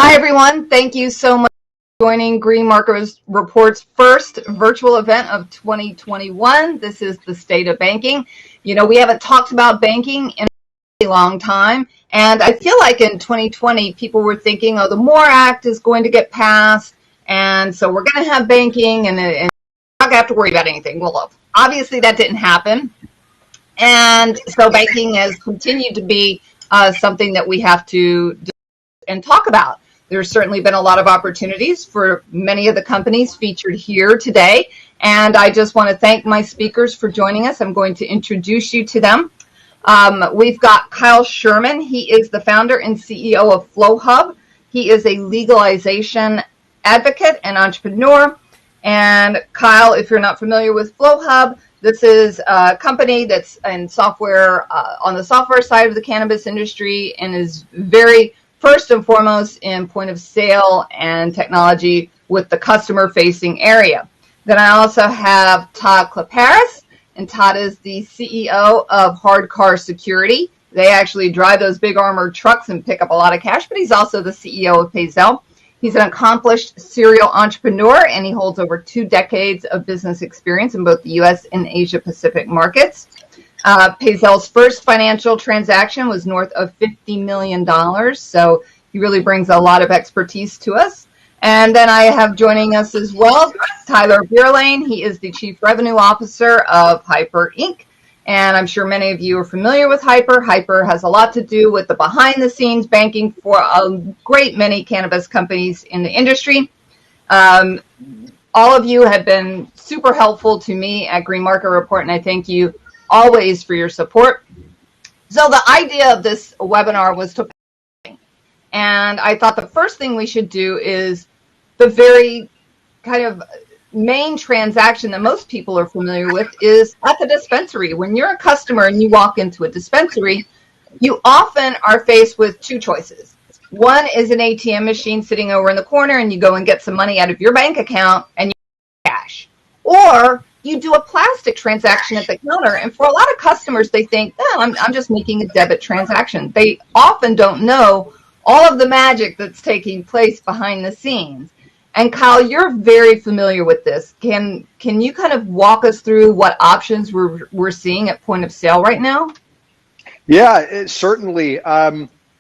Hi, everyone. Thank you so much for joining Green Market Report's first virtual event of 2021. This is the state of banking. You know, we haven't talked about banking in a long time, and I feel like in 2020, people were thinking, oh, the MORE Act is going to get passed, and so we're going to have banking, and we're not going to have to worry about anything. Well, obviously that didn't happen, and so banking has continued to be something that we have to discuss and talk about. There's certainly been a lot of opportunities for many of the companies featured here today, and I just want to thank my speakers for joining us. I'm going to introduce you to them. We've got Kyle Sherman. He is the founder and CEO of Flowhub. He is a legalization advocate and entrepreneur. And Kyle, if you're not familiar with Flowhub, this is a company that's in software, on the software side of the cannabis industry, and is very first and foremost in point of sale and technology with the customer facing area. Then I also have Todd Kleperis, and Todd is the CEO of Hardcar Security. They actually drive those big armored trucks and pick up a lot of cash, but he's also the CEO of Payzel. He's an accomplished serial entrepreneur, and he holds over 2 decades of business experience in both the U.S. and Asia Pacific markets. Payzel's first financial transaction was north of $50 million, so he really brings a lot of expertise to us. And then I have joining us as well, Tyler Beuerlein. He is the Chief Revenue Officer of Hypur, Inc., and I'm sure many of you are familiar with Hypur. Hypur has a lot to do with the behind-the-scenes banking for a great many cannabis companies in the industry. All of you have been super helpful to me at Green Market Report, and I thank you always for your support. So the idea of this webinar was to, and I thought the first thing we should do is the very kind of main transaction that most people are familiar with is at the dispensary. When you're a customer and you walk into a dispensary, you often are faced with 2 choices. One is an ATM machine sitting over in the corner, and you go and get some money out of your bank account and you get cash. Or you do a plastic transaction at the counter, and for a lot of customers, they think, oh, I'm just making a debit transaction. They often don't know all of the magic that's taking place behind the scenes. And Kyle, you're very familiar with this. Can you kind of walk us through what options we're seeing at point of sale right now? Yeah, certainly.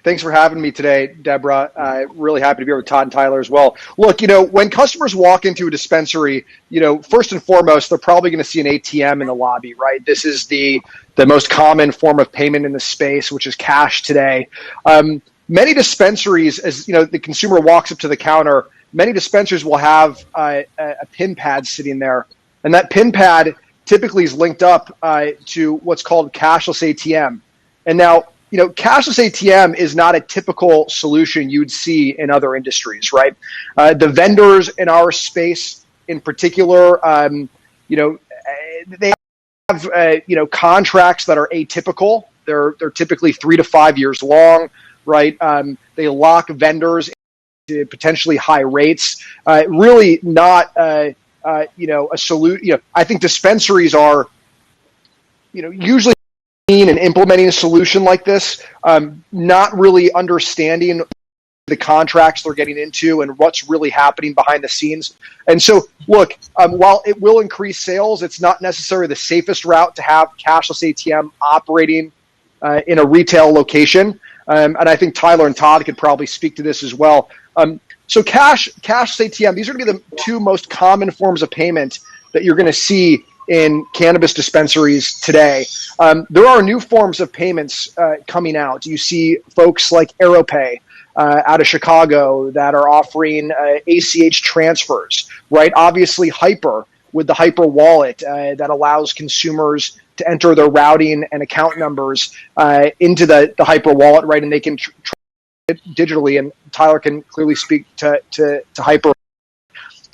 Thanks for having me today, Deborah. Really happy to be here with Todd and Tyler as well. Look, when customers walk into a dispensary, first and foremost, they're probably going to see an ATM in the lobby, right? This is the most common form of payment in the space, which is cash today. Many dispensaries, as the consumer walks up to the counter, many dispensaries will have a PIN pad sitting there, and that PIN pad typically is linked up to what's called cashless ATM. And now, cashless ATM is not a typical solution you'd see in other industries, right? The vendors in our space, in particular, they have contracts that are atypical. They're typically 3 to 5 years long, right? They lock vendors into potentially high rates. Really not a solution. I think dispensaries are, usually and implementing a solution like this, not really understanding the contracts they're getting into and what's really happening behind the scenes. And so, look, while it will increase sales, it's not necessarily the safest route to have cashless ATM operating in a retail location. And I think Tyler and Todd could probably speak to this as well. So cash ATM, these are going to be the 2 most common forms of payment that you're going to see in cannabis dispensaries today. There are new forms of payments coming out. You see folks like AeroPay out of Chicago that are offering ACH transfers, right? Obviously Hypur with the Hypur wallet that allows consumers to enter their routing and account numbers into the Hypur wallet, right? And they can it digitally, and Tyler can clearly speak to Hypur.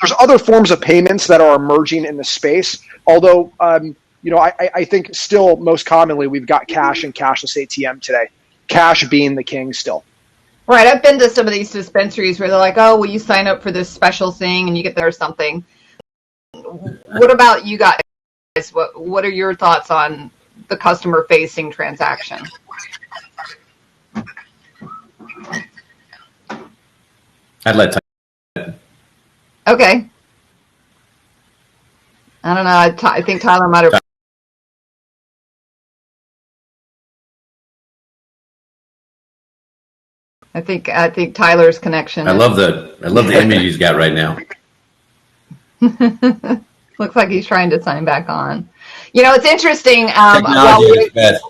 There's other forms of payments that are emerging in the space, although, I think still most commonly we've got cash and cashless ATM today, cash being the king still. Right. I've been to some of these dispensaries where they're like, oh, will you sign up for this special thing and you get there or something. What about you guys? What are your thoughts on the customer-facing transaction? I'd let Todd. Okay. I don't know. I think Tyler might have. I think Tyler's connection. I love the image he's got right now. Looks like he's trying to sign back on. You know, it's interesting. Technology is best.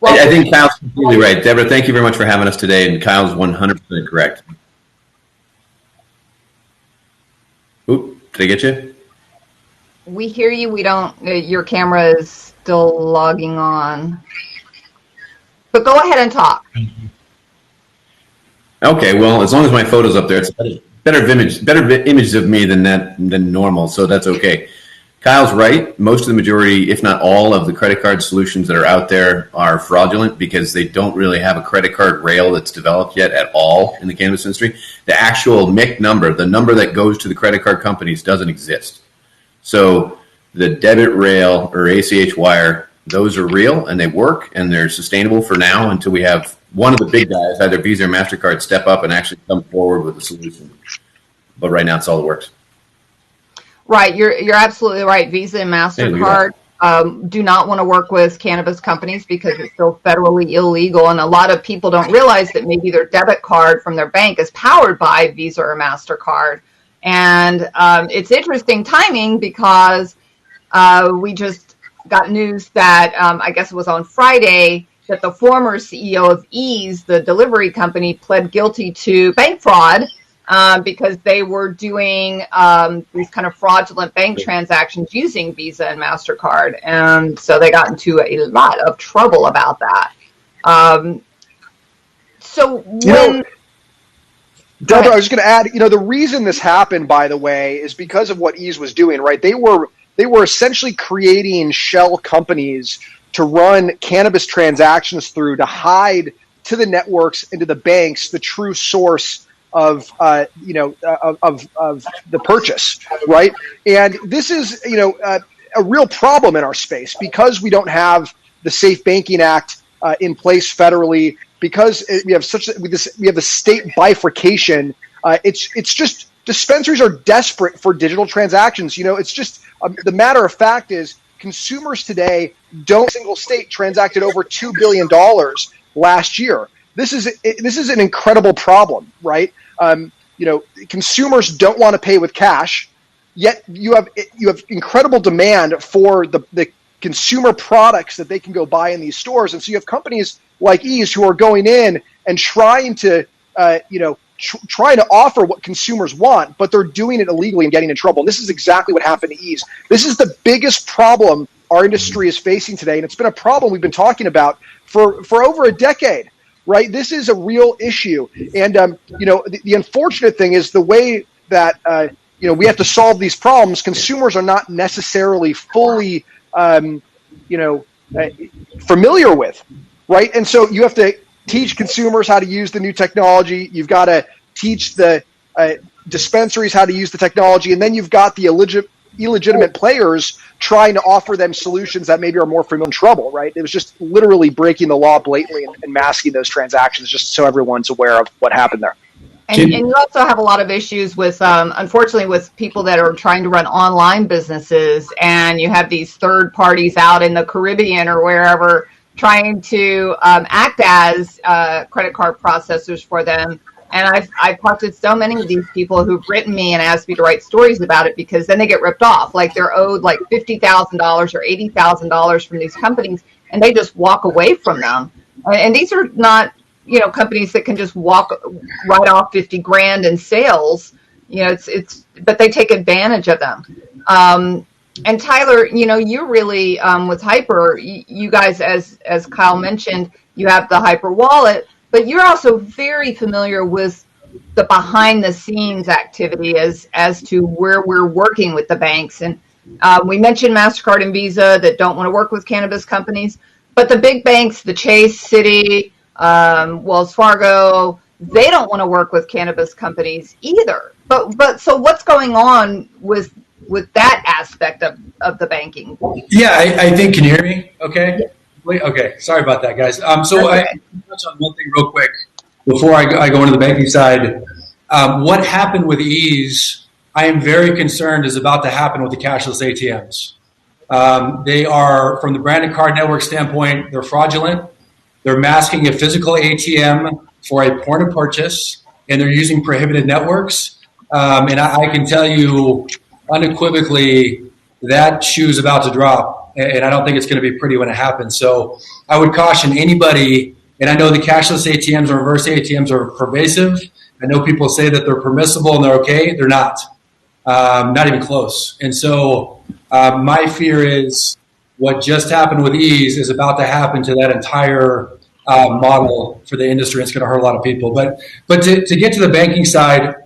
I think Kyle's completely right. Deborah, thank you very much for having us today, and Kyle's 100% correct. Oop, did I get you? We hear you. We don't. Your camera is still logging on. But go ahead and talk. Okay, well, as long as my photo's up there, it's better images of me than normal, so that's okay. Kyle's right. Most of the majority, if not all, of the credit card solutions that are out there are fraudulent because they don't really have a credit card rail that's developed yet at all in the cannabis industry. The actual MIC number, the number that goes to the credit card companies, doesn't exist. So the debit rail or ACH wire, those are real and they work and they're sustainable for now until we have one of the big guys, either Visa or MasterCard, step up and actually come forward with a solution. But right now, it's all that works. Right, you're absolutely right. Visa and MasterCard do not want to work with cannabis companies because it's still federally illegal, and a lot of people don't realize that maybe their debit card from their bank is powered by Visa or MasterCard. And it's interesting timing because we just got news that I guess it was on Friday that the former CEO of Ease, the delivery company, pled guilty to bank fraud. Because they were doing these kind of fraudulent bank transactions using Visa and MasterCard. And so they got into a lot of trouble about that. Deborah, I was going to add, the reason this happened, by the way, is because of what Ease was doing, right? They were essentially creating shell companies to run cannabis transactions through to hide to the networks and to the banks the true source of the purchase, right? And this is, a real problem in our space because we don't have the Safe Banking Act in place federally, because we have the state bifurcation. It's just dispensaries are desperate for digital transactions. It's just the matter of fact is consumers today single state transacted over $2 billion last year. This is an incredible problem, right? Consumers don't want to pay with cash, yet you have incredible demand for the consumer products that they can go buy in these stores, and so you have companies like Ease who are going in and trying to offer what consumers want, but they're doing it illegally and getting in trouble. And this is exactly what happened to Ease. This is the biggest problem our industry is facing today, and it's been a problem we've been talking about for over a decade. Right, this is a real issue, and the unfortunate thing is the way that we have to solve these problems. Consumers are not necessarily fully, familiar with, right? And so you have to teach consumers how to use the new technology. You've got to teach the dispensaries how to use the technology, and then you've got the illegitimate players trying to offer them solutions that maybe are more familiar in trouble, right? It was just literally breaking the law blatantly and masking those transactions just so everyone's aware of what happened there. And you also have a lot of issues with, unfortunately, with people that are trying to run online businesses, and you have these third parties out in the Caribbean or wherever trying to act as credit card processors for them. And I've talked to so many of these people who've written me and asked me to write stories about it, because then they get ripped off. Like they're owed like $50,000 or $80,000 from these companies, and they just walk away from them. And these are not, companies that can just walk right off 50 grand in sales. But they take advantage of them. And Tyler, you're really with Hypur. You guys, as Kyle mentioned, you have the Hypur wallet. But you're also very familiar with the behind the scenes activity as to where we're working with the banks. And we mentioned MasterCard and Visa that don't want to work with cannabis companies, but the big banks, the Chase, Citi, Wells Fargo, they don't want to work with cannabis companies either. But so what's going on with that aspect of the banking? Yeah, I think, can you hear me? Okay. Yeah. Okay, sorry about that, guys. So I touch on one thing real quick before I go into the banking side. What happened with ease, I am very concerned, is about to happen with the cashless ATMs. They are, from the branded card network standpoint, they're fraudulent. They're masking a physical ATM for a point of purchase, and they're using prohibited networks. And I can tell you unequivocally that shoe's about to drop, and I don't think it's going to be pretty when it happens. So I would caution anybody, and I know the cashless ATMs or reverse ATMs are pervasive. I know people say that they're permissible and they're okay. They're not even close. And so my fear is what just happened with ease is about to happen to that entire model for the industry. It's going to hurt a lot of people. But to get to the banking side,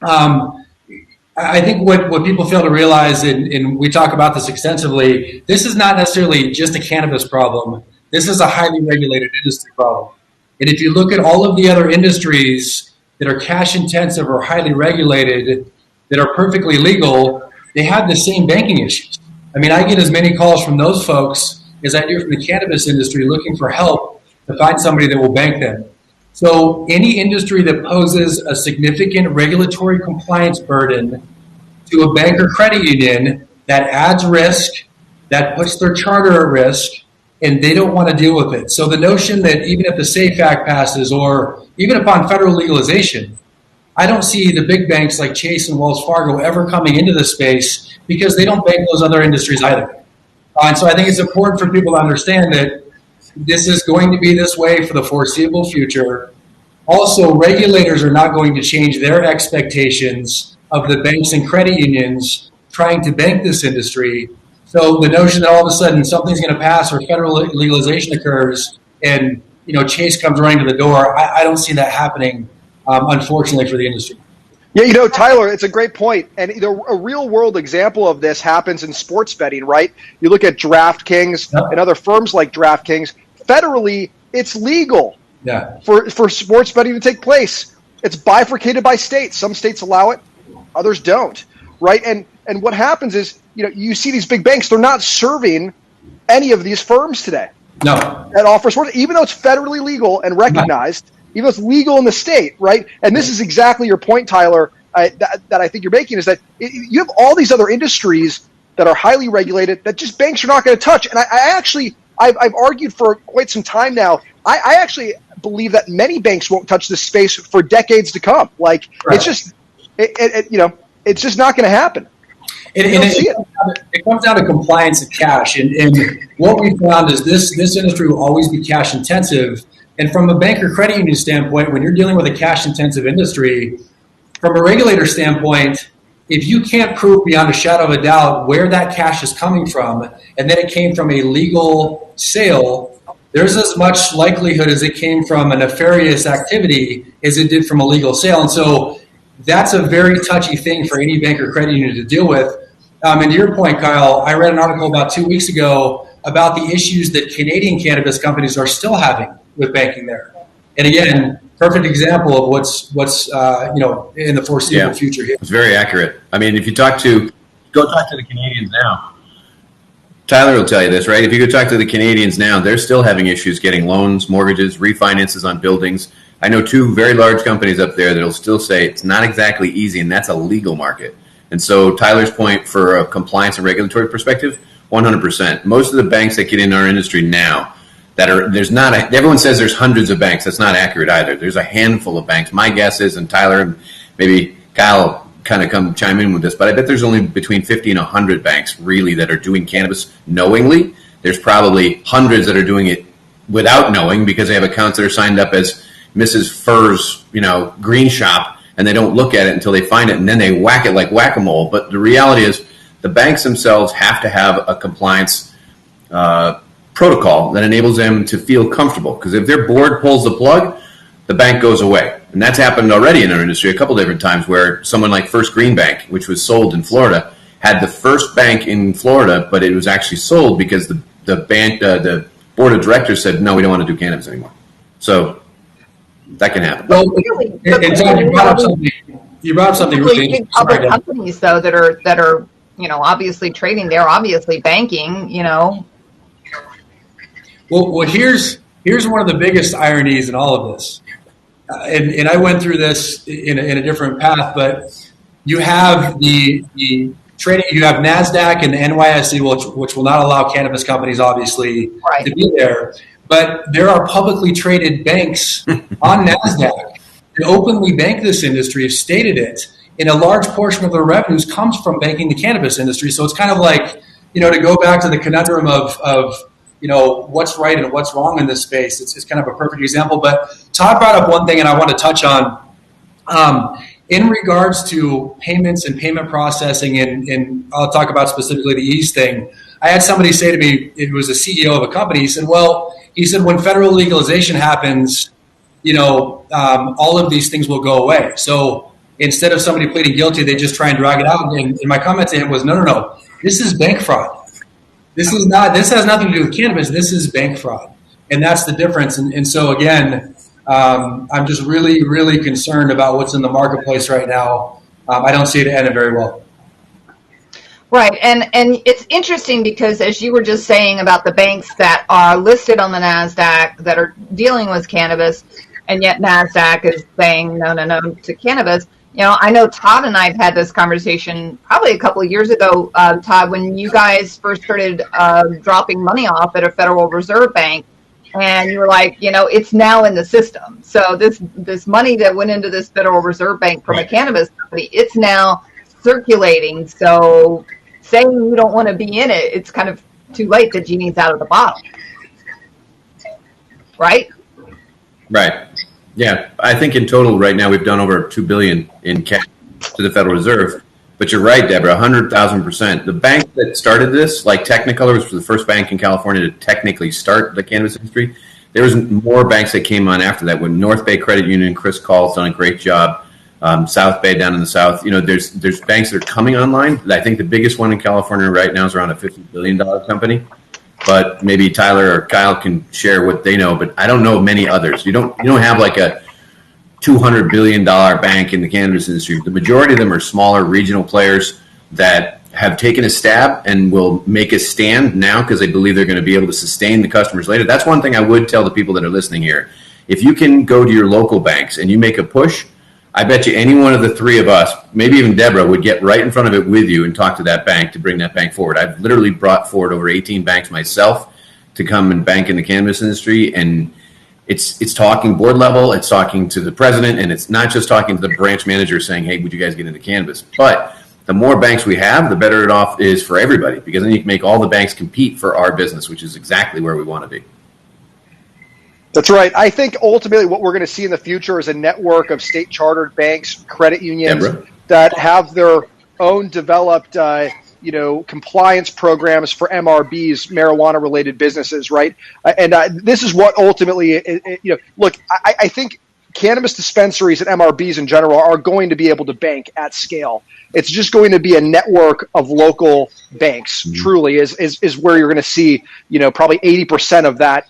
I think what people fail to realize, and we talk about this extensively, this is not necessarily just a cannabis problem. This is a highly regulated industry problem. And if you look at all of the other industries that are cash intensive or highly regulated, that are perfectly legal, they have the same banking issues. I mean, I get as many calls from those folks as I do from the cannabis industry looking for help to find somebody that will bank them. So any industry that poses a significant regulatory compliance burden to a bank or credit union, that adds risk, that puts their charter at risk, and they don't want to deal with it. So the notion that even if the SAFE Act passes or even upon federal legalization, I don't see the big banks like Chase and Wells Fargo ever coming into this space because they don't bank those other industries either. And so I think it's important for people to understand that this is going to be this way for the foreseeable future. Also, regulators are not going to change their expectations of the banks and credit unions trying to bank this industry. So the notion that all of a sudden something's going to pass or federal legalization occurs and Chase comes running to the door, I don't see that happening, unfortunately, for the industry. Yeah, Tyler, it's a great point. And a real world example of this happens in sports betting, right? You look at DraftKings and other firms like DraftKings. Federally, it's legal for sports betting to take place. It's bifurcated by states. Some states allow it, others don't, right? And what happens is, you see these big banks, they're not serving any of these firms today. No. That offer sports, even though it's federally legal and recognized, even though it's legal in the state, right? And this is exactly your point, Tyler, that I think you're making, is that you have all these other industries that are highly regulated that just banks are not going to touch. And I've argued for quite some time now. I actually believe that many banks won't touch this space for decades to come. Like, It's just, it's just not going to happen. It comes down to compliance and cash. And what we found is this industry will always be cash intensive. And from a bank or credit union standpoint, when you're dealing with a cash intensive industry, from a regulator standpoint, if you can't prove beyond a shadow of a doubt where that cash is coming from, and then it came from a legal sale, there's as much likelihood as it came from a nefarious activity as it did from a legal sale. And so that's a very touchy thing for any bank or credit union to deal with. And to your point, Kyle, I read an article about 2 weeks ago about the issues that Canadian cannabis companies are still having with banking there. And again, perfect example of what's in the foreseeable future here. It's very accurate. I mean, if you go talk to the Canadians now. Tyler will tell you this, right? If you go talk to the Canadians now, they're still having issues getting loans, mortgages, refinances on buildings. I know two very large companies up there that'll still say it's not exactly easy, and that's a legal market. And so Tyler's point for a compliance and regulatory perspective, 100%. Most of the banks that get in our industry now, everyone says there's hundreds of banks. That's not accurate either. There's a handful of banks. My guess is, and Tyler and maybe Kyle kind of come chime in with this, but I bet there's only between 50 and 100 banks really that are doing cannabis knowingly. There's probably hundreds that are doing it without knowing because they have accounts that are signed up as Mrs. Furr's, green shop, and they don't look at it until they find it, and then they whack it like whack-a-mole. But the reality is the banks themselves have to have a compliance protocol that enables them to feel comfortable. Because if their board pulls the plug, the bank goes away. And that's happened already in our industry a couple different times where someone like First Green Bank, which was sold in Florida, had the first bank in Florida, but it was actually sold because the board of directors said, no, we don't want to do cannabis anymore. So that can happen. Well, and Todd, you brought up something really big public companies, though, that are obviously trading. They're obviously banking. Well, here's one of the biggest ironies in all of this. and I went through this in a different path, but you have the trading, you have NASDAQ and the NYSE, which will not allow cannabis companies, obviously, Right. to be there. But there are publicly traded banks on NASDAQ that openly bank this industry, have stated it, and a large portion of their revenues comes from banking the cannabis industry. So it's kind of like, to go back to the conundrum of what's right and what's wrong in this space. It's kind of a perfect example. But Todd brought up one thing, and I want to touch on. In regards to payments and payment processing, and I'll talk about specifically the ease thing, I had somebody say to me, it was a CEO of a company, he said, when federal legalization happens, all of these things will go away. So instead of somebody pleading guilty, they just try and drag it out. And my comment to him was, no, this is bank fraud. This has nothing to do with cannabis. This is bank fraud. And that's the difference. And so again, I'm just really, really concerned about what's in the marketplace right now. I don't see it ending very well. Right. And it's interesting because, as you were just saying about the banks that are listed on the NASDAQ that are dealing with cannabis, and yet NASDAQ is saying no to cannabis. I know Todd and I have had this conversation probably a couple of years ago, Todd, when you guys first started dropping money off at a Federal Reserve Bank. And you were like, it's now in the system. So this money that went into this Federal Reserve Bank from a cannabis company, it's now circulating. So saying you don't want to be in it, it's kind of too late. The genie's out of the bottle. Right? Right. Yeah. I think in total right now we've done over $2 billion in cash to the Federal Reserve. But you're right, Deborah, 100,000%. The bank that started this, like Technicolor, was the first bank in California to technically start the cannabis industry. There was more banks that came on after that. When North Bay Credit Union, Chris Call's done a great job. South Bay down in the south. There's banks that are coming online. I think the biggest one in California right now is around a $50 billion company. But maybe Tyler or Kyle can share what they know. But I don't know many others. You don't have like a $200 billion bank in the cannabis industry. The majority of them are smaller regional players that have taken a stab and will make a stand now because they believe they're going to be able to sustain the customers later. That's one thing I would tell the people that are listening here. If you can go to your local banks and you make a push, I bet you any one of the three of us, maybe even Deborah, would get right in front of it with you and talk to that bank to bring that bank forward. I've literally brought forward over 18 banks myself to come and bank in the cannabis industry, and it's talking board level, it's talking to the president, and it's not just talking to the branch manager saying, hey, would you guys get into cannabis? But the more banks we have, the better it off is for everybody, because then you can make all the banks compete for our business, which is exactly where we want to be. That's right. I think ultimately what we're going to see in the future is a network of state chartered banks, credit unions that have their own developed compliance programs for MRBs, marijuana-related businesses, right? And this is what ultimately, look, I think cannabis dispensaries and MRBs in general are going to be able to bank at scale. It's just going to be a network of local banks, truly, is where you're going to see, probably 80% of that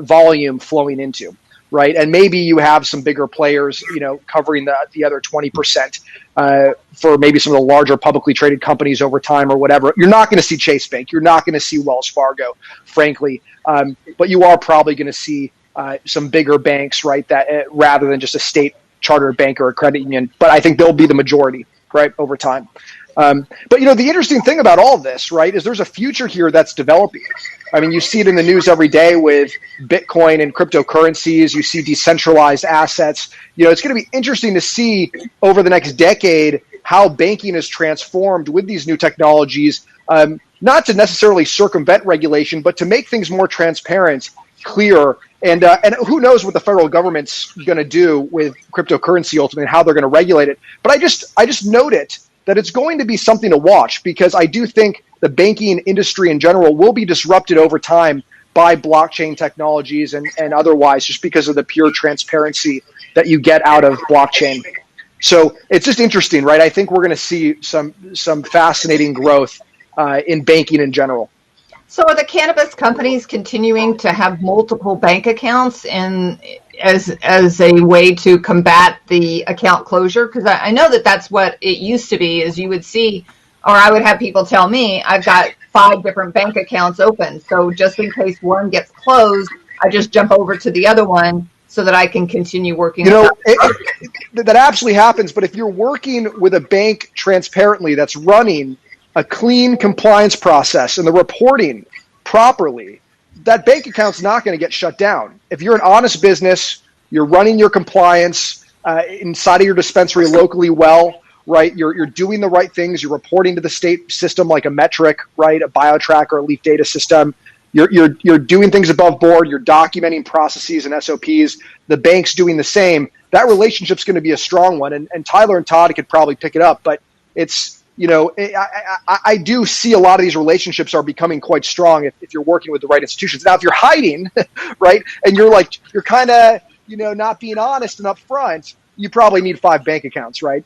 volume flowing into. Right. And maybe you have some bigger players, covering the other 20% for maybe some of the larger publicly traded companies over time or whatever. You're not going to see Chase Bank. You're not going to see Wells Fargo, frankly. But you are probably going to see some bigger banks, right, that rather than just a state chartered bank or a credit union. But I think they'll be the majority, right, over time. But, the interesting thing about all of this, right, is there's a future here that's developing. I mean, you see it in the news every day with Bitcoin and cryptocurrencies. You see decentralized assets. It's going to be interesting to see over the next decade how banking is transformed with these new technologies, not to necessarily circumvent regulation, but to make things more transparent, clear. And who knows what the federal government's going to do with cryptocurrency ultimately and how they're going to regulate it. But I just note it that it's going to be something to watch, because I do think the banking industry in general will be disrupted over time by blockchain technologies and otherwise, just because of the pure transparency that you get out of blockchain. So it's just interesting, right? I think we're going to see some fascinating growth in banking in general. So are the cannabis companies continuing to have multiple bank accounts as a way to combat the account closure? Because I know that's what it used to be, is you would see, or I would have people tell me, I've got 5 different bank accounts open. So just in case one gets closed, I just jump over to the other one so that I can continue working? That absolutely happens. But if you're working with a bank transparently that's running a clean compliance process and the reporting properly, that bank account's not going to get shut down. If you're an honest business, you're running your compliance inside of your dispensary locally well, right? You're doing the right things. You're reporting to the state system like a metric, right? A BioTrack or a Leaf data system. You're doing things above board. You're documenting processes and SOPs. The bank's doing the same. That relationship's going to be a strong one. And Tyler and Todd could probably pick it up, but it's, I do see a lot of these relationships are becoming quite strong if you're working with the right institutions. Now, if you're hiding, right, and you're kind of, not being honest and upfront, you probably need 5 bank accounts, right?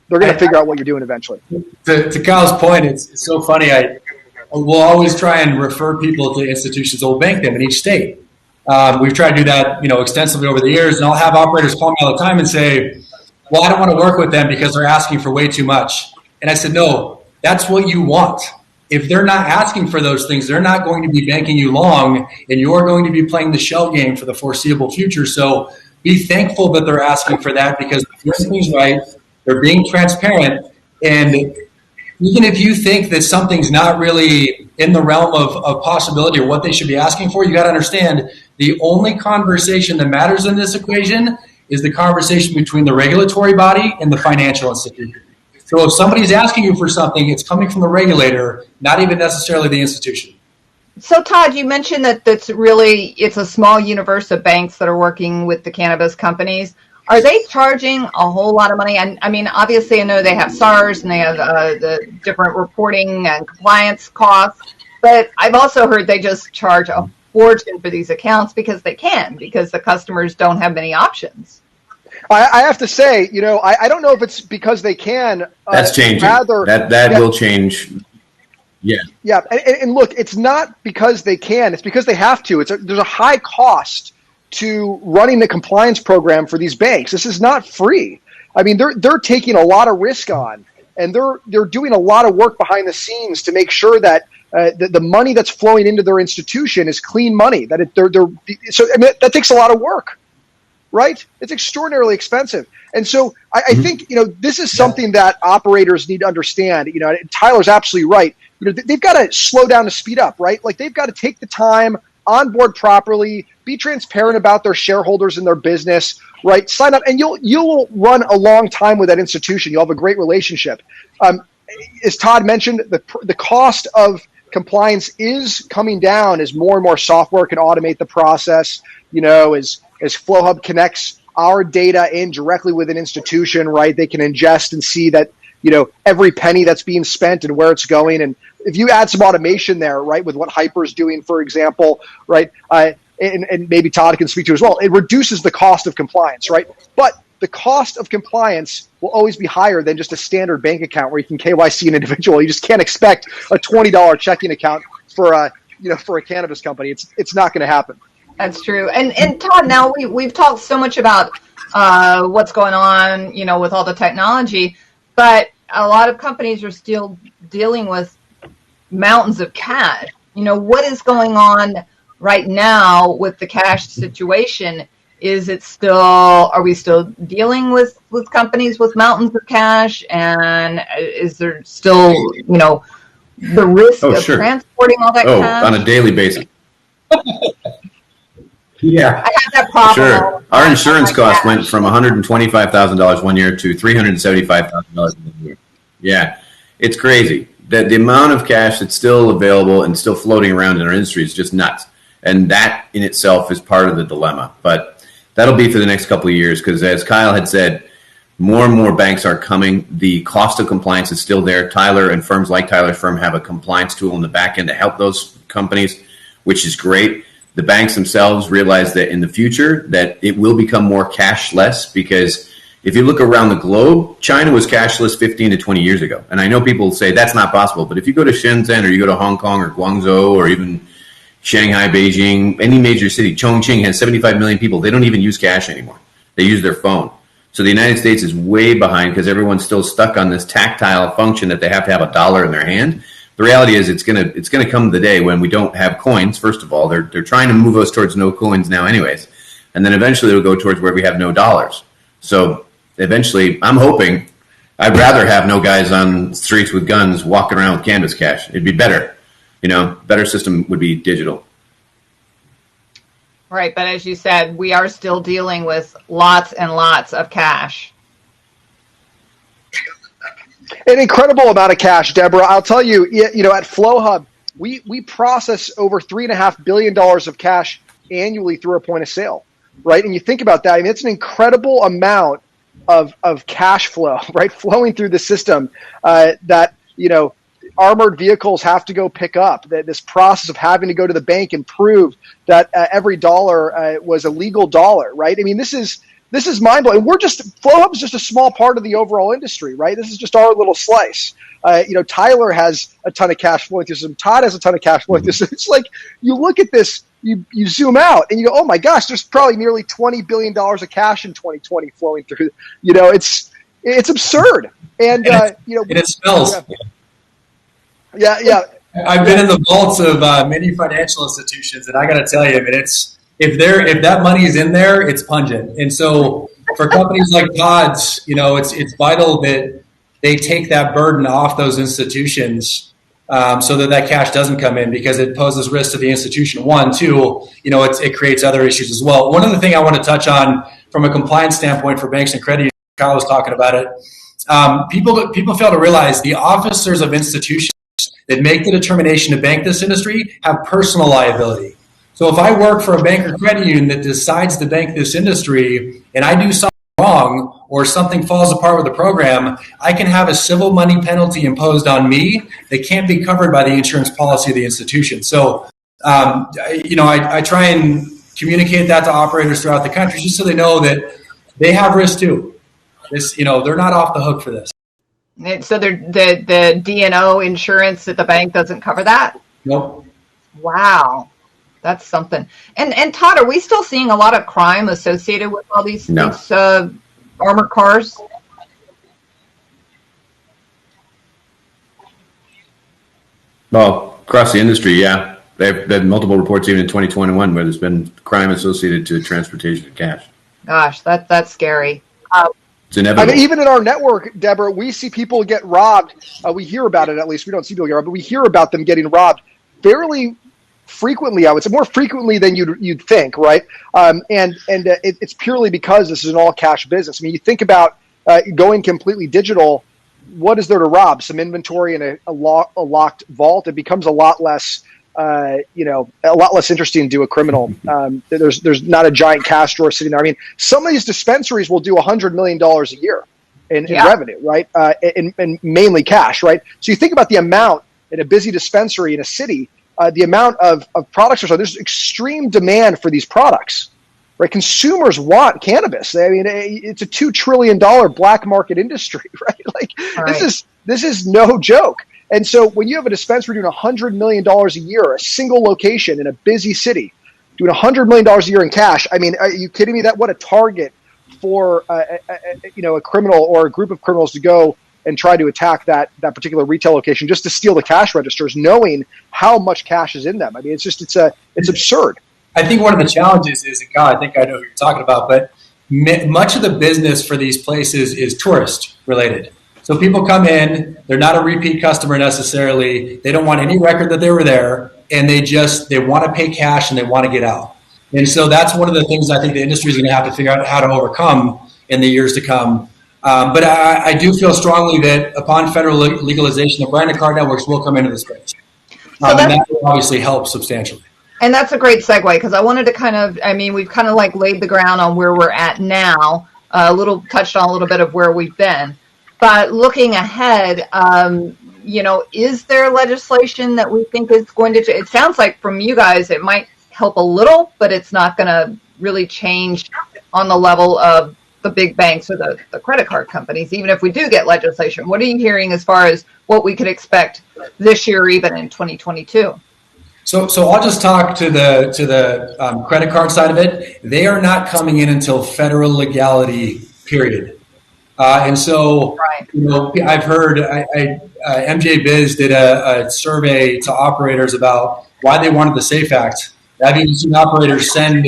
They're going to figure out what you're doing eventually. To Kyle's point, it's so funny. We'll always try and refer people to institutions that will bank them in each state. We've tried to do that, extensively over the years, and I'll have operators call me all the time and say, well, I don't want to work with them because they're asking for way too much. And I said, no, that's what you want. If they're not asking for those things, they're not going to be banking you long, and you're going to be playing the shell game for the foreseeable future. So be thankful that they're asking for that, because they're doing things right, they're being transparent. And even if you think that something's not really in the realm of possibility or what they should be asking for, you got to understand the only conversation that matters in this equation is the conversation between the regulatory body and the financial institution. So if somebody's asking you for something, it's coming from the regulator, not even necessarily the institution. So Todd, you mentioned that it's a small universe of banks that are working with the cannabis companies. Are they charging a whole lot of money? I mean, obviously I know they have SARs and they have the different reporting and compliance costs, but I've also heard they just charge a fortune for these accounts because the customers don't have many options. I have to say, I don't know if it's because they can. That's changing. That will change. Yeah. Yeah. And look, it's not because they can. It's because they have to. There's a high cost to running the compliance program for these banks. This is not free. I mean, they're taking a lot of risk on, and they're doing a lot of work behind the scenes to make sure that the money that's flowing into their institution is clean money. That takes a lot of work. Right? It's extraordinarily expensive. And so I think, this is something that operators need to understand. Tyler's absolutely right. They've got to slow down to speed up, right? Like, they've got to take the time, onboard properly, be transparent about their shareholders and their business, right? Sign up, and you'll run a long time with that institution. You'll have a great relationship. As Todd mentioned, the cost of compliance is coming down as more and more software can automate the process, as Flowhub connects our data in directly with an institution, right? They can ingest and see that, every penny that's being spent and where it's going. And if you add some automation there, right, with what Hypur's doing, for example, right, and maybe Todd can speak to as well, it reduces the cost of compliance, right? But the cost of compliance will always be higher than just a standard bank account where you can KYC an individual. You just can't expect a $20 checking account for a cannabis company. It's not going to happen. That's true. And Todd, now we've talked so much about what's going on, with all the technology, but a lot of companies are still dealing with mountains of cash. What is going on right now with the cash situation? Are we still dealing with companies with mountains of cash? And is there still, the risk of transporting all that cash? On a daily basis. Yeah, I have that problem. Sure. Our insurance cost went from $125,000 one year to $375,000 one year. Yeah, it's crazy. The amount of cash that's still available and still floating around in our industry is just nuts. And that in itself is part of the dilemma. But that'll be for the next couple of years, because as Kyle had said, more and more banks are coming. The cost of compliance is still there. Tyler and firms like Tyler's firm have a compliance tool in the back end to help those companies, which is great. The banks themselves realize that in the future that it will become more cashless, because if you look around the globe, China was cashless 15 to 20 years ago. And I know people say that's not possible, but if you go to Shenzhen or you go to Hong Kong or Guangzhou or even Shanghai, Beijing, any major city, Chongqing has 75 million people. They don't even use cash anymore. They use their phone. So the United States is way behind because everyone's still stuck on this tactile function that they have to have a dollar in their hand. The reality is it's gonna come the day when we don't have coins. First of all, they're trying to move us towards no coins now anyways. and then eventually it'll go towards where we have no dollars. So eventually, I'm hoping, I'd rather have no guys on streets with guns walking around with cannabis cash. It'd be better. Better system would be digital. Right, but as you said, we are still dealing with lots and lots of cash. An incredible amount of cash, Deborah. I'll tell you, at Flowhub, we process over $3.5 billion of cash annually through our point of sale, right? And you think about that, it's an incredible amount of cash flow, right, flowing through the system that, armored vehicles have to go pick up. This process of having to go to the bank and prove that every dollar was a legal dollar, right? This is mind-blowing. Flowhub is just a small part of the overall industry, right? This is just our little slice. Tyler has a ton of cash flowing through the system. Todd has a ton of cash flowing through the system. It's like you look at this, you zoom out, and you go, oh my gosh, there's probably nearly $20 billion of cash in 2020 flowing through. It's absurd. And it smells. Yeah. I've been in the vaults of many financial institutions, and I got to tell you, if that money is in there, it's pungent. And so for companies like Todd's, it's vital that they take that burden off those institutions so that cash doesn't come in, because it poses risk to the institution. One, two, it creates other issues as well. One other thing I want to touch on from a compliance standpoint for banks and credit unions, Kyle was talking about it. People fail to realize the officers of institutions that make the determination to bank this industry have personal liability. So if I work for a bank or credit union that decides to bank this industry and I do something wrong or something falls apart with the program, I can have a civil money penalty imposed on me that can't be covered by the insurance policy of the institution. So, I try and communicate that to operators throughout the country just so they know that they have risk too. They're not off the hook for this. So the D&O insurance at the bank doesn't cover that? Nope. Wow. That's something. And Todd, are we still seeing a lot of crime associated with all these armored cars? Well, across the industry, yeah. They've had multiple reports even in 2021 where there's been crime associated to transportation of cash. Gosh, that's scary. It's inevitable. Even in our network, Deborah, we see people get robbed. We hear about it, at least. We don't see people get robbed, but we hear about them getting robbed fairly frequently. I would say more frequently than you'd think, right? It's purely because this is an all cash business. You think about going completely digital. What is there to rob? Some inventory in a locked vault. It becomes a lot less, interesting to do a criminal. There's not a giant cash drawer sitting there. Some of these dispensaries will do $100 million a year in revenue, right? And mainly cash, right? So you think about the amount in a busy dispensary in a city. The amount of products there's extreme demand for these products, right? Consumers want cannabis. It's a $2 trillion black market industry, right? This is no joke. And so when you have a dispensary doing $100 million a year, a single location in a busy city, doing $100 million a year in cash, are you kidding me? What a target for a criminal or a group of criminals to go and try to attack that particular retail location just to steal the cash registers, knowing how much cash is in them. It's absurd. I think one of the challenges is, and God, I think I know what you're talking about, but much of the business for these places is tourist related. So people come in, they're not a repeat customer necessarily. They don't want any record that they were there, and they want to pay cash and they want to get out. And so that's one of the things I think the industry is going to have to figure out how to overcome in the years to come. But I do feel strongly that upon federal legalization, the branded card networks will come into the space. And that will obviously help substantially. And that's a great segue, because I wanted to we've kind of laid the ground on where we're at now, touched on a little bit of where we've been. But looking ahead, is there legislation that we think is going to, it sounds like from you guys, it might help a little, but it's not going to really change on the level of the big banks or the credit card companies, even if we do get legislation. What are you hearing as far as what we could expect this year, even in 2022? So I'll just talk to the credit card side of it. They are not coming in until federal legality, period. And so, I've heard MJ Biz did a survey to operators about why they wanted the SAFE Act. I've even seen operators send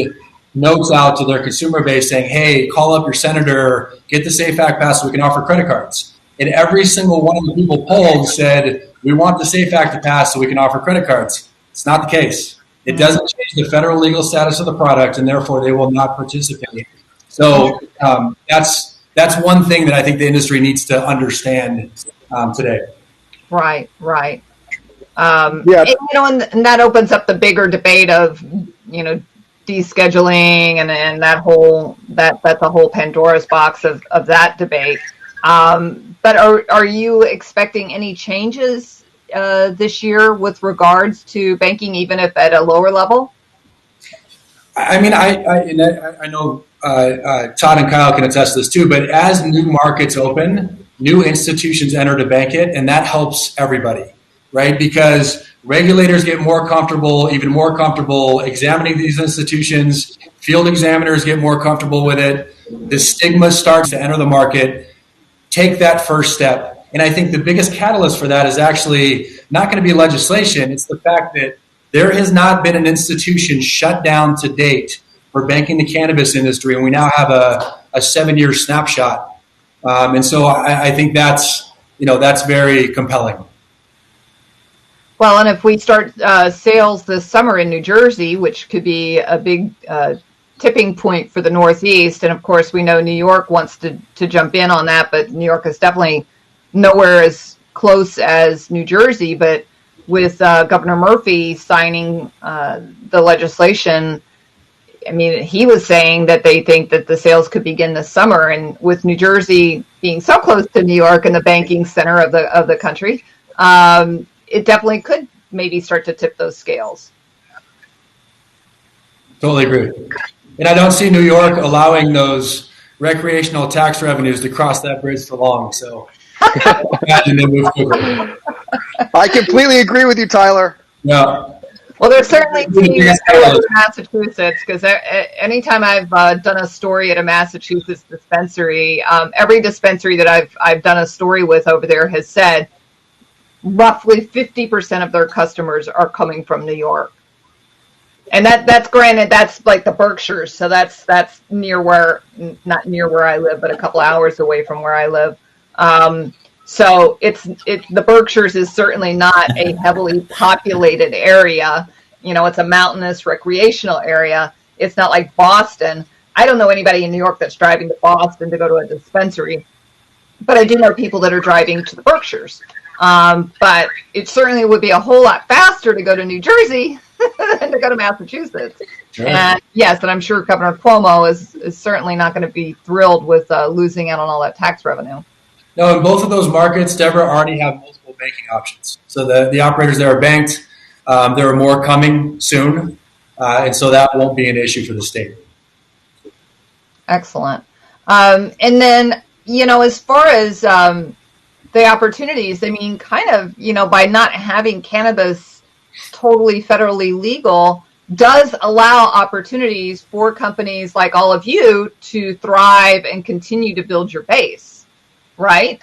notes out to their consumer base saying, hey, call up your senator, get the SAFE Act passed so we can offer credit cards. And every single one of the people polled said, we want the SAFE Act to pass so we can offer credit cards. It's not the case. It doesn't change the federal legal status of the product, and therefore they will not participate. So that's one thing that I think the industry needs to understand today. Right. And that opens up the bigger debate of, descheduling and that's a whole Pandora's box of that debate. But are you expecting any changes this year with regards to banking, even if at a lower level? I mean, I know Todd and Kyle can attest to this too, but as new markets open, new institutions enter to bank it, and that helps everybody, right? Because regulators get even more comfortable examining these institutions. Field examiners get more comfortable with it. The stigma starts to enter the market. Take that first step. And I think the biggest catalyst for that is actually not going to be legislation. It's the fact that there has not been an institution shut down to date for banking the cannabis industry, and we now have a 7-year snapshot. And so I think that's very compelling. Well, and if we start sales this summer in New Jersey, which could be a big tipping point for the Northeast, and of course we know New York wants to jump in on that, but New York is definitely nowhere as close as New Jersey. But with Governor Murphy signing the legislation, I mean, he was saying that they think that the sales could begin this summer, and with New Jersey being so close to New York and the banking center of the country, it definitely could maybe start to tip those scales. Totally agree. And I don't see New York allowing those recreational tax revenues to cross that bridge for long. So I imagine they move quickly. I completely agree with you, Tyler. Yeah. Well, there's certainly teams in Massachusetts, because anytime I've done a story at a Massachusetts dispensary, every dispensary that I've done a story with over there has said roughly 50% of their customers are coming from New York. And that's granted, that's like the Berkshires. So that's not near where I live, but a couple hours away from where I live. So it's the Berkshires is certainly not a heavily populated area. It's a mountainous recreational area. It's not like Boston. I don't know anybody in New York that's driving to Boston to go to a dispensary, but I do know people that are driving to the Berkshires. But it certainly would be a whole lot faster to go to New Jersey than to go to Massachusetts. Sure. And yes, and I'm sure Governor Cuomo is certainly not going to be thrilled with losing out on all that tax revenue. No, in both of those markets, Deborah, already have multiple banking options. So the operators there are banked. There are more coming soon. And so that won't be an issue for the state. Excellent. And then, as far as the opportunities, I mean, kind of, by not having cannabis totally federally legal does allow opportunities for companies like all of you to thrive and continue to build your base, right?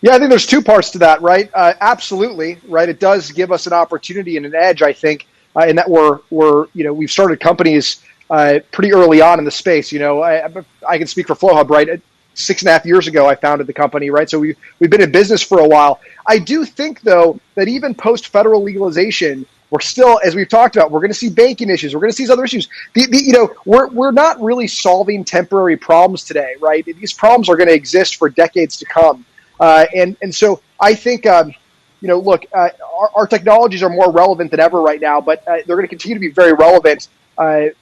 Yeah, I think there's two parts to that, right? Absolutely, right? It does give us an opportunity and an edge, I think, in that we've started companies pretty early on in the space. I can speak for Flowhub, right? 6.5 years ago, I founded the company, right? So we've been in business for a while. I do think, though, that even post-federal legalization, we're still, as we've talked about, we're going to see banking issues. We're going to see other issues. We're not really solving temporary problems today, right? These problems are going to exist for decades to come. And so I think, look, our technologies are more relevant than ever right now, but they're going to continue to be very relevant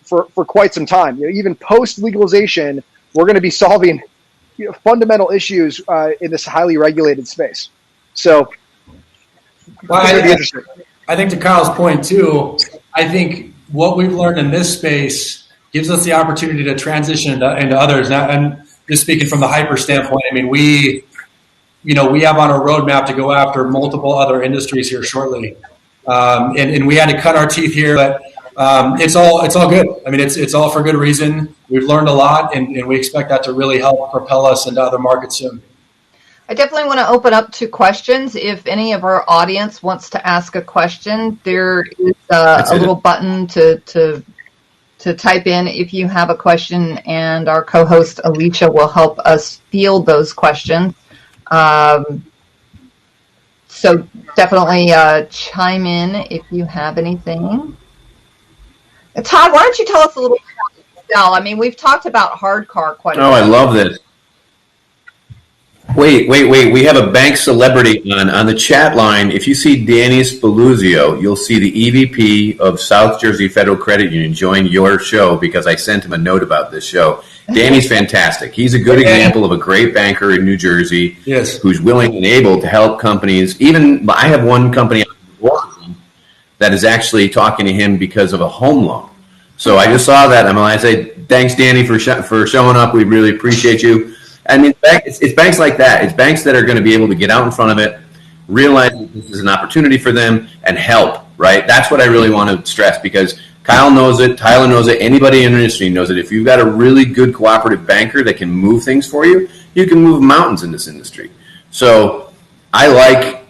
for quite some time. Even post-legalization, we're going to be solving fundamental issues in this highly regulated space. So, I think to Kyle's point too, I think what we've learned in this space gives us the opportunity to transition into others. And just speaking from the Hypur standpoint, I mean, we have on our roadmap to go after multiple other industries here shortly. And we had to cut our teeth here, but it's all good. I mean, it's all for good reason. We've learned a lot, and we expect that to really help propel us into other markets soon. I definitely want to open up to questions. If any of our audience wants to ask a question, there is a little button to to type in if you have a question, and our co-host Alicia will help us field those questions. So definitely chime in if you have anything. Todd, why don't you tell us a little bit about Excel? I mean, we've talked about Hardcar quite a bit. Oh, I love this. Wait. We have a bank celebrity on the chat line. If you see Danny Spaluzio, you'll see the EVP of South Jersey Federal Credit Union join your show because I sent him a note about this show. Danny's fantastic. He's a good example of a great banker in New Jersey who's willing and able to help companies. Even I have one company that is actually talking to him because of a home loan. So I just saw that. I say, thanks, Danny, for showing up. We really appreciate you. I mean, it's banks like that. It's banks that are going to be able to get out in front of it, realize that this is an opportunity for them, and help, right? That's what I really want to stress because Kyle knows it, Tyler knows it, anybody in the industry knows it. If you've got a really good cooperative banker that can move things for you, you can move mountains in this industry. So I like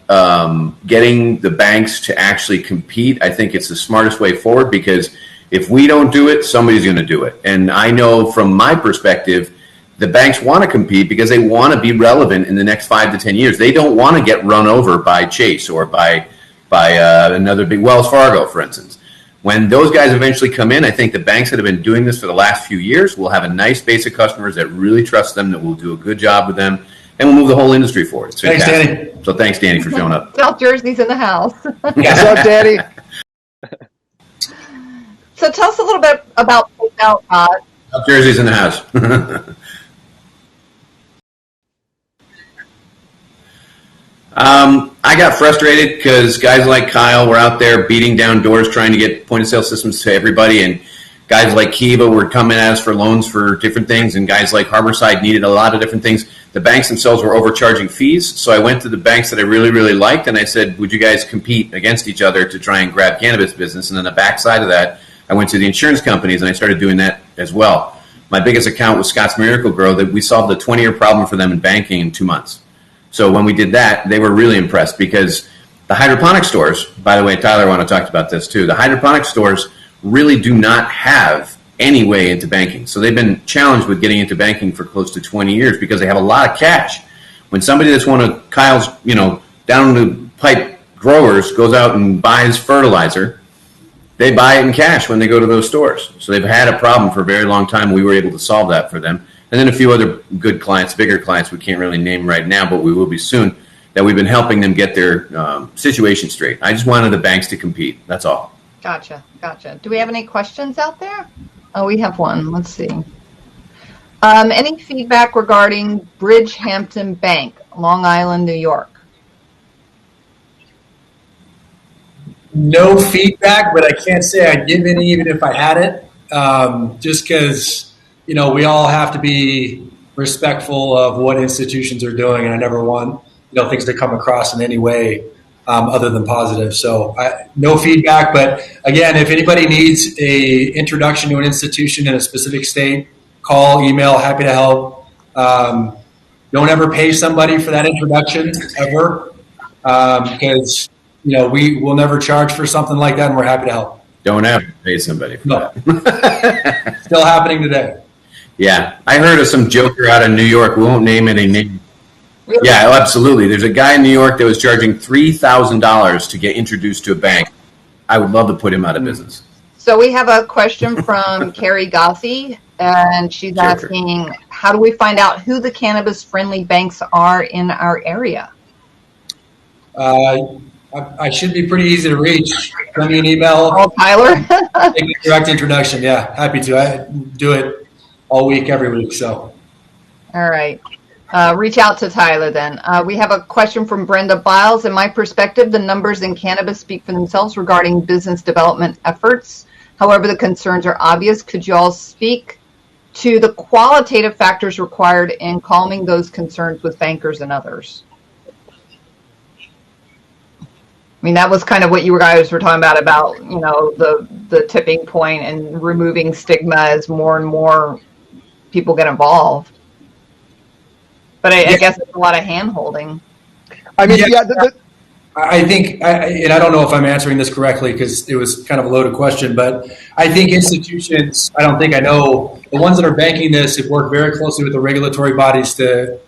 getting the banks to actually compete. I think it's the smartest way forward because if we don't do it, somebody's going to do it. And I know from my perspective, the banks want to compete because they want to be relevant in the next 5 to 10 years. They don't want to get run over by Chase or by another big Wells Fargo, for instance. When those guys eventually come in, I think the banks that have been doing this for the last few years will have a nice base of customers that really trust them, that will do a good job with them, and will move the whole industry forward. It's fantastic. Thanks, Danny. So thanks, Danny, for showing up. South Jersey's in the house. What's up, Danny? So tell us a little bit about South Jersey's in the house. I got frustrated because guys like Kyle were out there beating down doors trying to get point-of-sale systems to everybody, and guys like Kiva were coming at us for loans for different things, and guys like Harborside needed a lot of different things. The banks themselves were overcharging fees, so I went to the banks that I really, really liked, and I said, would you guys compete against each other to try and grab cannabis business? And then the backside of that, I went to the insurance companies, and I started doing that as well. My biggest account was Scott's Miracle Grow, that we solved a 20-year problem for them in banking in 2 months. So when we did that, they were really impressed because the hydroponic stores, by the way, Tyler, I want to talk about this too. The hydroponic stores really do not have any way into banking. So they've been challenged with getting into banking for close to 20 years because they have a lot of cash. When somebody that's one of Kyle's, down the pipe growers goes out and buys fertilizer, they buy it in cash when they go to those stores. So they've had a problem for a very long time. We were able to solve that for them. And then a few other good clients, bigger clients we can't really name right now, but we will be soon, that we've been helping them get their situation straight. I just wanted the banks to compete. That's all. Gotcha. Do we have any questions out there? Oh, we have one. Let's see. Any feedback regarding Bridgehampton Bank, Long Island, New York? No feedback, but I can't say I'd give any even if I had it, just because we all have to be respectful of what institutions are doing, and I never want things to come across in any way other than positive. So no feedback, but again, if anybody needs a introduction to an institution in a specific state, call, email, happy to help. Don't ever pay somebody for that introduction ever, because we will never charge for something like that, and we're happy to help. Don't have to pay somebody for that. Still happening today. Yeah, I heard of some joker out of New York. We won't name any names. Really? Yeah, absolutely. There's a guy in New York that was charging $3,000 to get introduced to a bank. I would love to put him out of business. So we have a question from Carrie Gossi, and she's asking, how do we find out who the cannabis-friendly banks are in our area? I should be pretty easy to reach. Send me an email. Oh, Tyler? Take a direct introduction. Yeah, happy to. I do it all week, every week. So, all right. Reach out to Tyler then. We have a question from Brenda Biles. In my perspective, the numbers in cannabis speak for themselves regarding business development efforts. However, the concerns are obvious. Could you all speak to the qualitative factors required in calming those concerns with bankers and others? I mean, that was kind of what you guys were talking about, the tipping point and removing stigma as more and more people get involved. But I guess it's a lot of hand-holding. I mean, I think, and I don't know if I'm answering this correctly because it was kind of a loaded question, but I think institutions, I don't think I know, the ones that are banking this have worked very closely with the regulatory bodies to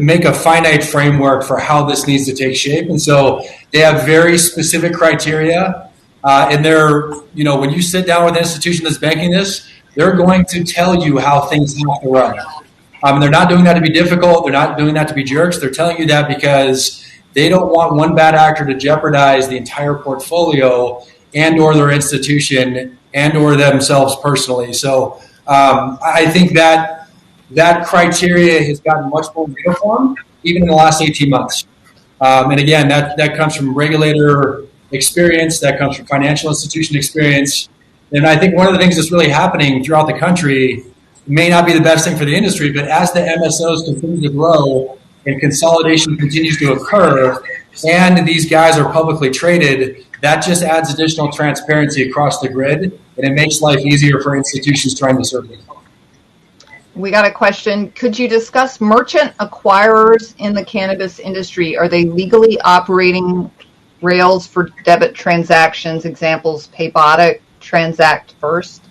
make a finite framework for how this needs to take shape. And so they have very specific criteria. And they're, when you sit down with an institution that's banking this, they're going to tell you how things have to run. And they're not doing that to be difficult. They're not doing that to be jerks. They're telling you that because they don't want one bad actor to jeopardize the entire portfolio and or their institution and or themselves personally. So I think that criteria has gotten much more uniform even in the last 18 months. And again, that comes from regulator experience, that comes from financial institution experience. And I think one of the things that's really happening throughout the country may not be the best thing for the industry, but as the MSOs continue to grow and consolidation continues to occur, and these guys are publicly traded, that just adds additional transparency across the grid, and it makes life easier for institutions trying to serve them. We got a question. Could you discuss merchant acquirers in the cannabis industry? Are they legally operating rails for debit transactions? Examples, Paybotic, Transact First.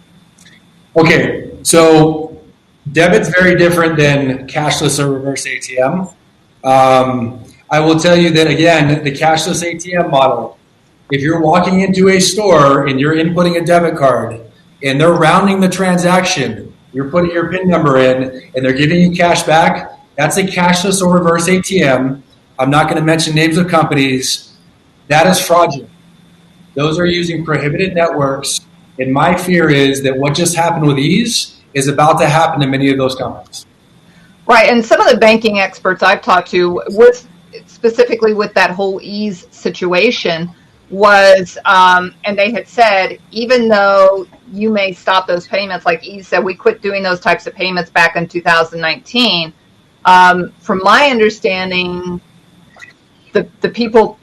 Okay, so debit's very different than cashless or reverse ATM. I will tell you that, again, the cashless ATM model, if you're walking into a store and you're inputting a debit card and they're rounding the transaction, you're putting your PIN number in and they're giving you cash back, that's a cashless or reverse ATM. I'm not going to mention names of companies. That is fraudulent. Those are using prohibited networks. And my fear is that what just happened with Ease is about to happen to many of those companies. Right. And some of the banking experts I've talked to, specifically with that whole Ease situation, was, and they had said, even though you may stop those payments, like Ease said, we quit doing those types of payments back in 2019. From my understanding, the people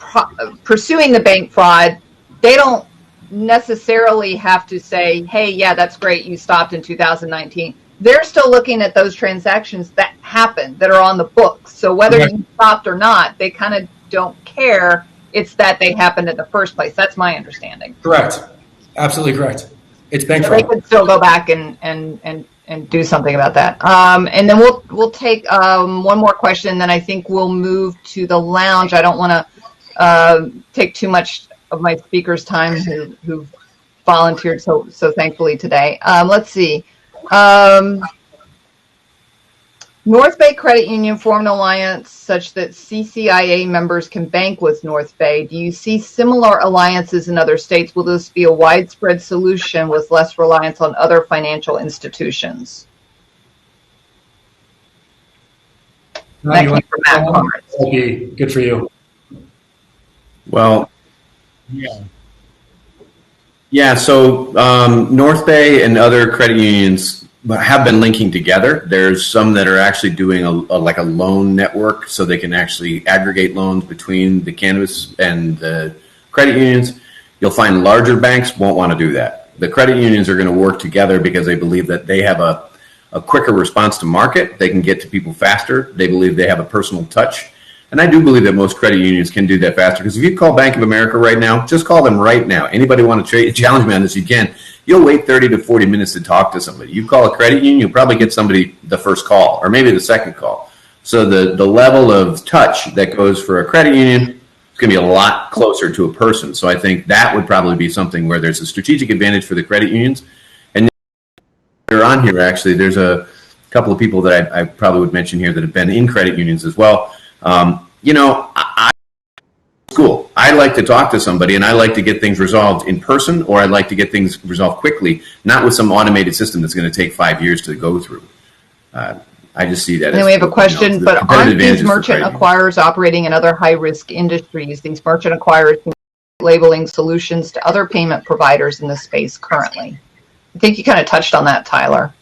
pursuing the bank fraud, they don't necessarily have to say, hey, yeah, that's great, you stopped in 2019. They're still looking at those transactions that happened, that are on the books. So whether you stopped or not, they kind of don't care. It's that they happened in the first place. That's my understanding. Correct. Absolutely correct. It's bank fraud. They could still go back and do something about that. And then we'll take one more question, and then I think we'll move to the lounge. I don't want to take too much of my speakers' time who volunteered so thankfully today. Let's see. North Bay Credit Union formed an alliance such that CCIA members can bank with North Bay. Do you see similar alliances in other states? Will this be a widespread solution with less reliance on other financial institutions? That came from Matt Carnes. Okay, good for you. Well, yeah. So North Bay and other credit unions have been linking together. There's some that are actually doing a loan network, so they can actually aggregate loans between the cannabis and the credit unions. You'll find larger banks won't want to do that. The credit unions are going to work together because they believe that they have a quicker response to market. They can get to people faster. They believe they have a personal touch. And I do believe that most credit unions can do that faster, because if you call Bank of America right now, just call them right now. Anybody want to challenge me on this, you can. You'll wait 30 to 40 minutes to talk to somebody. You call a credit union, you'll probably get somebody the first call or maybe the second call. So the level of touch that goes for a credit union is going to be a lot closer to a person. So I think that would probably be something where there's a strategic advantage for the credit unions. And they're on here, actually. There's a couple of people that I probably would mention here that have been in credit unions as well. I like to talk to somebody, and I like to get things resolved in person, or I like to get things resolved quickly, not with some automated system that's going to take 5 years to go through. I just see that. And then we have a question, but aren't these merchant acquirers operating in other high-risk industries? These merchant acquirers labeling solutions to other payment providers in the space currently. I think you kind of touched on that, Tyler.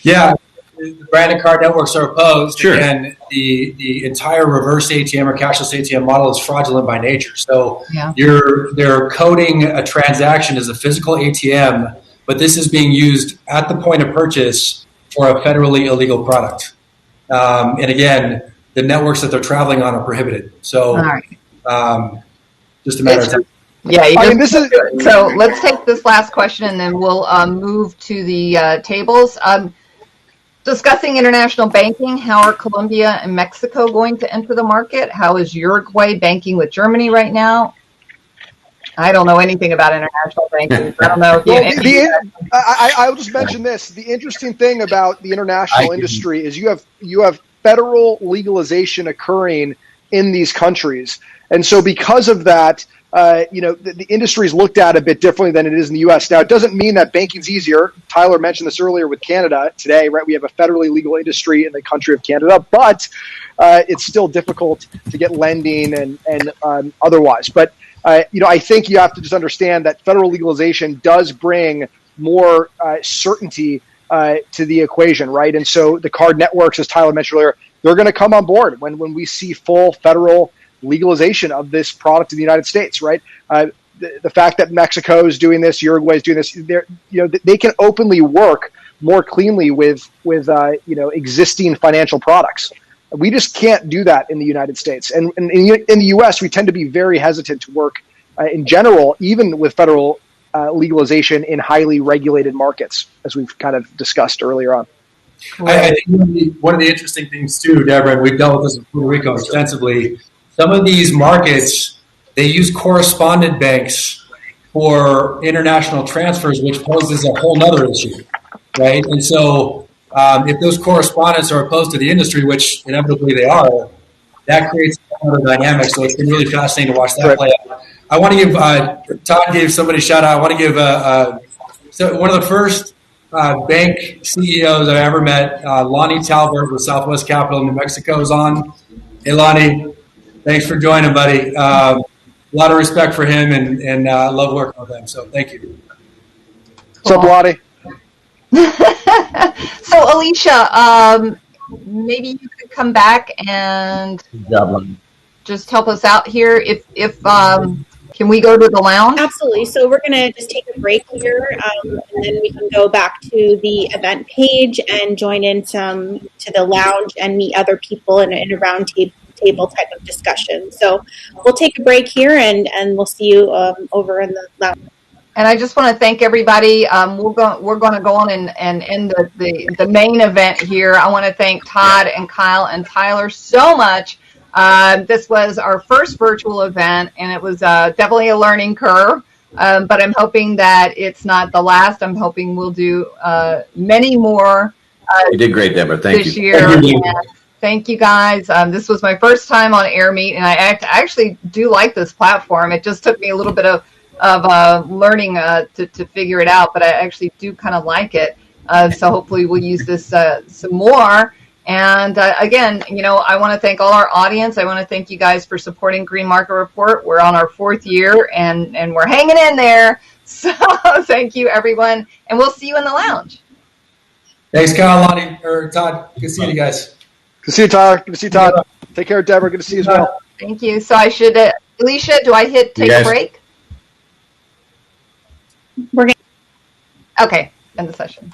Yeah. The branded card networks are opposed. Sure. And the entire reverse ATM or cashless ATM model is fraudulent by nature. So they're coding a transaction as a physical ATM, but this is being used at the point of purchase for a federally illegal product. And again, the networks that they're traveling on are prohibited. So Just a matter of time. Yeah, so is let's take this last question and then we'll move to the tables. Discussing international banking, how are Colombia and Mexico going to enter the market? How is Uruguay banking with Germany right now? I don't know anything about international banking. I don't know. I'll just mention this. The interesting thing about the international industry is you have federal legalization occurring in these countries. And so because of that, the industry is looked at a bit differently than it is in the U.S. Now, it doesn't mean that banking's easier. Tyler mentioned this earlier with Canada today, right? We have a federally legal industry in the country of Canada, but it's still difficult to get lending and otherwise. But, I think you have to just understand that federal legalization does bring more certainty to the equation, right? And so the card networks, as Tyler mentioned earlier, they're going to come on board when we see full federal legalization of this product in the United States, right? The fact that Mexico is doing this, Uruguay is doing this, they can openly work more cleanly with existing financial products. We just can't do that in the United States, and in the U.S. we tend to be very hesitant to work in general, even with federal legalization in highly regulated markets, as we've kind of discussed earlier on. I think one of the interesting things too, Deborah, and we've dealt with this in Puerto Rico extensively. Some of these markets, they use correspondent banks for international transfers, which poses a whole nother issue, right? And so if those correspondents are opposed to the industry, which inevitably they are, that creates another dynamic. So it's been really fascinating to watch that play out. I want to give, Todd gave somebody a shout out. I want to give so one of the first bank CEOs I ever met, Lonnie Talbert with Southwest Capital in New Mexico is on. Hey, Lonnie. Thanks for joining, buddy. A lot of respect for him and love working with him. So thank you. What's up, Lottie? So, Alicia, maybe you could come back and just help us out here. If can we go to the lounge? Absolutely. So we're going to just take a break here, and then we can go back to the event page and join in to the lounge and meet other people in a round table type of discussion. So we'll take a break here and we'll see you over in the lounge. And I just want to thank everybody. We're going to go on and end the main event here. I want to thank Todd and Kyle and Tyler so much. This was our first virtual event, and it was definitely a learning curve. But I'm hoping that it's not the last. I'm hoping we'll do many more. You did great, Deborah. Thank this you. Year. Thank you, guys. This was my first time on Air Meet, and I actually do like this platform. It just took me a little bit of learning to figure it out, but I actually do kind of like it. So hopefully we'll use this some more. And again, I want to thank all our audience. I want to thank you guys for supporting Green Market Report. We're on our 4th year, and we're hanging in there. So thank you, everyone, and we'll see you in the lounge. Thanks, Kyle, Lonnie, or Todd. Good to see you guys. Good to see you, Tyler. Good to see you, Todd. Take care, Deborah. Good to see you as well. Thank you. So I should, Alicia, do I hit take a break? We're going Okay, end the session.